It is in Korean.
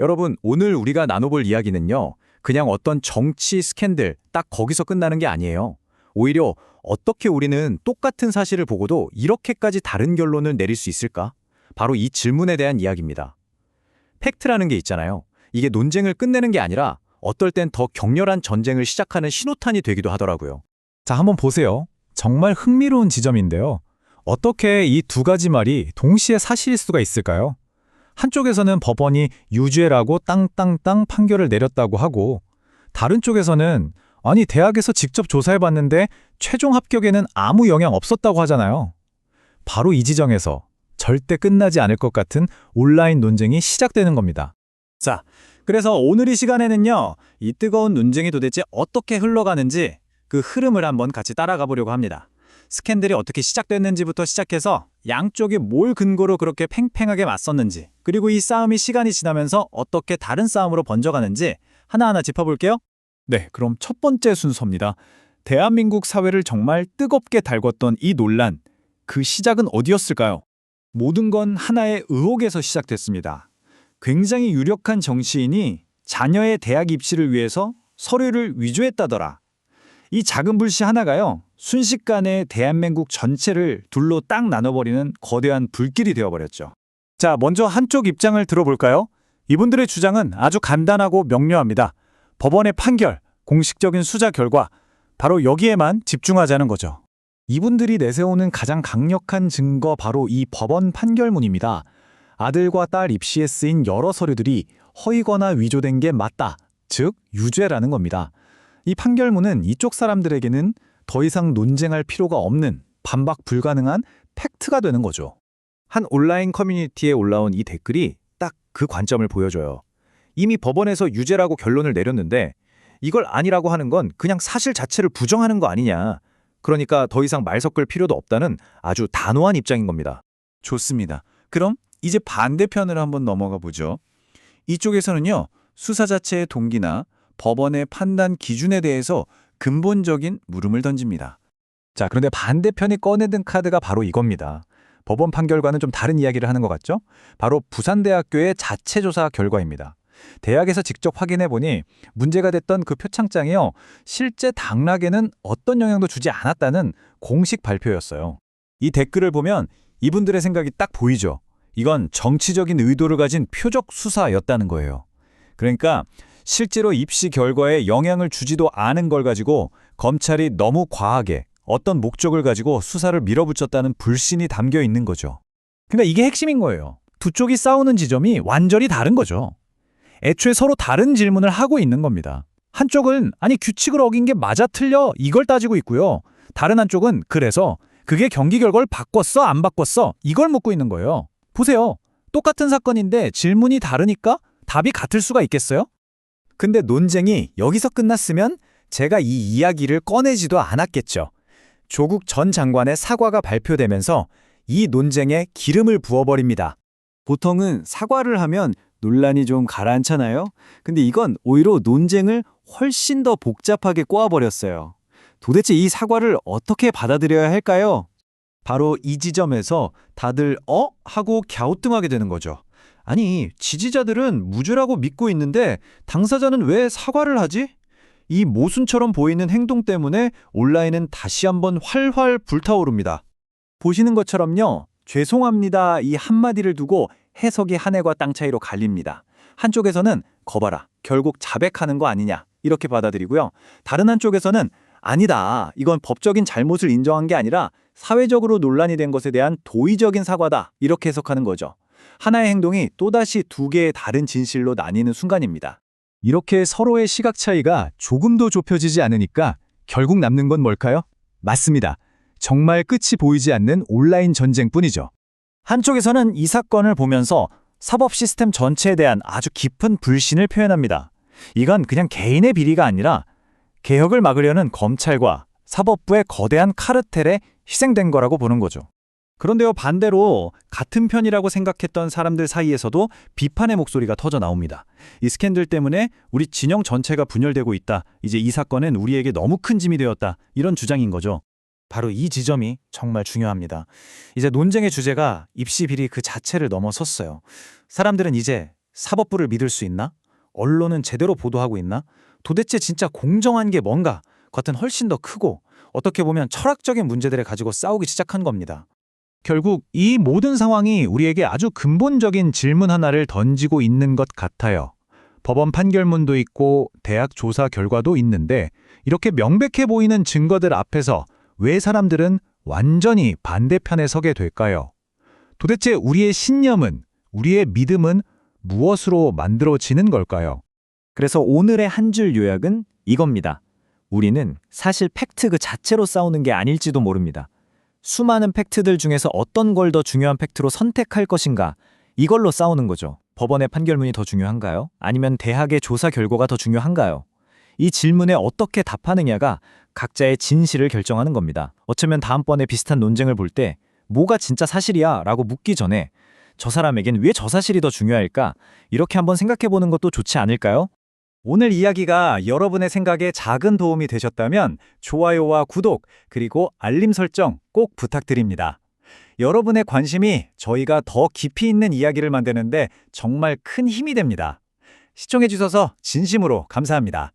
여러분, 오늘 우리가 나눠볼 이야기는요, 그냥 어떤 정치 스캔들 딱 거기서 끝나는 게 아니에요. 오히려 어떻게 우리는 똑같은 사실을 보고도 이렇게까지 다른 결론을 내릴 수 있을까? 바로 이 질문에 대한 이야기입니다. 팩트라는 게 있잖아요. 이게 논쟁을 끝내는 게 아니라 어떨 땐 더 격렬한 전쟁을 시작하는 신호탄이 되기도 하더라고요. 자, 한번 보세요. 정말 흥미로운 지점인데요. 어떻게 이 두 가지 말이 동시에 사실일 수가 있을까요? 한쪽에서는 법원이 유죄라고 땅땅땅 판결을 내렸다고 하고, 다른 쪽에서는 아니 대학에서 직접 조사해봤는데 최종 합격에는 아무 영향 없었다고 하잖아요. 바로 이 지점에서 절대 끝나지 않을 것 같은 온라인 논쟁이 시작되는 겁니다. 자, 그래서 오늘 이 시간에는요, 이 뜨거운 논쟁이 도대체 어떻게 흘러가는지 그 흐름을 한번 같이 따라가 보려고 합니다. 스캔들이 어떻게 시작됐는지부터 시작해서 양쪽이 뭘 근거로 그렇게 팽팽하게 맞섰는지, 그리고 이 싸움이 시간이 지나면서 어떻게 다른 싸움으로 번져가는지 하나하나 짚어볼게요. 네, 그럼 첫 번째 순서입니다. 대한민국 사회를 정말 뜨겁게 달궜던 이 논란, 그 시작은 어디였을까요? 모든 건 하나의 의혹에서 시작됐습니다. 굉장히 유력한 정치인이 자녀의 대학 입시를 위해서 서류를 위조했다더라. 이 작은 불씨 하나가요, 순식간에 대한민국 전체를 둘로 딱 나눠버리는 거대한 불길이 되어버렸죠. 자, 먼저 한쪽 입장을 들어볼까요? 이분들의 주장은 아주 간단하고 명료합니다. 법원의 판결, 공식적인 수사 결과, 바로 여기에만 집중하자는 거죠. 이분들이 내세우는 가장 강력한 증거 바로 이 법원 판결문입니다. 아들과 딸 입시에 쓰인 여러 서류들이 허위거나 위조된 게 맞다, 즉 유죄라는 겁니다. 이 판결문은 이쪽 사람들에게는 더 이상 논쟁할 필요가 없는 반박 불가능한 팩트가 되는 거죠. 한 온라인 커뮤니티에 올라온 이 댓글이 딱 그 관점을 보여줘요. 이미 법원에서 유죄라고 결론을 내렸는데 이걸 아니라고 하는 건 그냥 사실 자체를 부정하는 거 아니냐. 그러니까 더 이상 말 섞을 필요도 없다는 아주 단호한 입장인 겁니다. 좋습니다. 그럼 이제 반대편으로 한번 넘어가 보죠. 이쪽에서는요, 수사 자체의 동기나 법원의 판단 기준에 대해서 근본적인 물음을 던집니다. 자, 그런데 반대편이 꺼내든 카드가 바로 이겁니다. 법원 판결과는 좀 다른 이야기를 하는 것 같죠? 바로 부산대학교의 자체 조사 결과입니다. 대학에서 직접 확인해보니 문제가 됐던 그 표창장이요, 실제 당락에는 어떤 영향도 주지 않았다는 공식 발표였어요. 이 댓글을 보면 이분들의 생각이 딱 보이죠? 이건 정치적인 의도를 가진 표적 수사였다는 거예요. 그러니까 실제로 입시 결과에 영향을 주지도 않은 걸 가지고 검찰이 너무 과하게 어떤 목적을 가지고 수사를 밀어붙였다는 불신이 담겨 있는 거죠. 그러니까 이게 핵심인 거예요. 두 쪽이 싸우는 지점이 완전히 다른 거죠. 애초에 서로 다른 질문을 하고 있는 겁니다. 한쪽은 아니 규칙을 어긴 게 맞아 틀려 이걸 따지고 있고요. 다른 한쪽은 그래서 그게 경기 결과를 바꿨어 안 바꿨어 이걸 묻고 있는 거예요. 보세요. 똑같은 사건인데 질문이 다르니까 답이 같을 수가 있겠어요? 근데 논쟁이 여기서 끝났으면 제가 이 이야기를 꺼내지도 않았겠죠. 조국 전 장관의 사과가 발표되면서 이 논쟁에 기름을 부어버립니다. 보통은 사과를 하면 논란이 좀 가라앉잖아요. 근데 이건 오히려 논쟁을 훨씬 더 복잡하게 꼬아버렸어요. 도대체 이 사과를 어떻게 받아들여야 할까요? 바로 이 지점에서 다들 하고 갸우뚱하게 되는 거죠. 아니, 지지자들은 무죄라고 믿고 있는데 당사자는 왜 사과를 하지? 이 모순처럼 보이는 행동 때문에 온라인은 다시 한번 활활 불타오릅니다. 보시는 것처럼요, 죄송합니다 이 한마디를 두고 해석이 하늘과 땅 차이로 갈립니다. 한쪽에서는 거봐라, 결국 자백하는 거 아니냐 이렇게 받아들이고요. 다른 한쪽에서는 아니다, 이건 법적인 잘못을 인정한 게 아니라 사회적으로 논란이 된 것에 대한 도의적인 사과다 이렇게 해석하는 거죠. 하나의 행동이 또다시 두 개의 다른 진실로 나뉘는 순간입니다. 이렇게 서로의 시각 차이가 조금도 좁혀지지 않으니까 결국 남는 건 뭘까요? 맞습니다. 정말 끝이 보이지 않는 온라인 전쟁뿐이죠. 한쪽에서는 이 사건을 보면서 사법 시스템 전체에 대한 아주 깊은 불신을 표현합니다. 이건 그냥 개인의 비리가 아니라 개혁을 막으려는 검찰과 사법부의 거대한 카르텔에 희생된 거라고 보는 거죠. 그런데요, 반대로 같은 편이라고 생각했던 사람들 사이에서도 비판의 목소리가 터져 나옵니다. 이 스캔들 때문에 우리 진영 전체가 분열되고 있다. 이제 이 사건은 우리에게 너무 큰 짐이 되었다. 이런 주장인 거죠. 바로 이 지점이 정말 중요합니다. 이제 논쟁의 주제가 입시 비리 그 자체를 넘어섰어요. 사람들은 이제 사법부를 믿을 수 있나? 언론은 제대로 보도하고 있나? 도대체 진짜 공정한 게 뭔가? 같은 훨씬 더 크고 어떻게 보면 철학적인 문제들을 가지고 싸우기 시작한 겁니다. 결국 이 모든 상황이 우리에게 아주 근본적인 질문 하나를 던지고 있는 것 같아요. 법원 판결문도 있고 대학 조사 결과도 있는데 이렇게 명백해 보이는 증거들 앞에서 왜 사람들은 완전히 반대편에 서게 될까요? 도대체 우리의 신념은, 우리의 믿음은 무엇으로 만들어지는 걸까요? 그래서 오늘의 한 줄 요약은 이겁니다. 우리는 사실 팩트 그 자체로 싸우는 게 아닐지도 모릅니다. 수많은 팩트들 중에서 어떤 걸 더 중요한 팩트로 선택할 것인가, 이걸로 싸우는 거죠. 법원의 판결문이 더 중요한가요? 아니면 대학의 조사 결과가 더 중요한가요? 이 질문에 어떻게 답하느냐가 각자의 진실을 결정하는 겁니다. 어쩌면 다음번에 비슷한 논쟁을 볼 때 뭐가 진짜 사실이야? 라고 묻기 전에 저 사람에겐 왜 저 사실이 더 중요할까? 이렇게 한번 생각해 보는 것도 좋지 않을까요? 오늘 이야기가 여러분의 생각에 작은 도움이 되셨다면 좋아요와 구독, 그리고 알림 설정 꼭 부탁드립니다. 여러분의 관심이 저희가 더 깊이 있는 이야기를 만드는데 정말 큰 힘이 됩니다. 시청해주셔서 진심으로 감사합니다.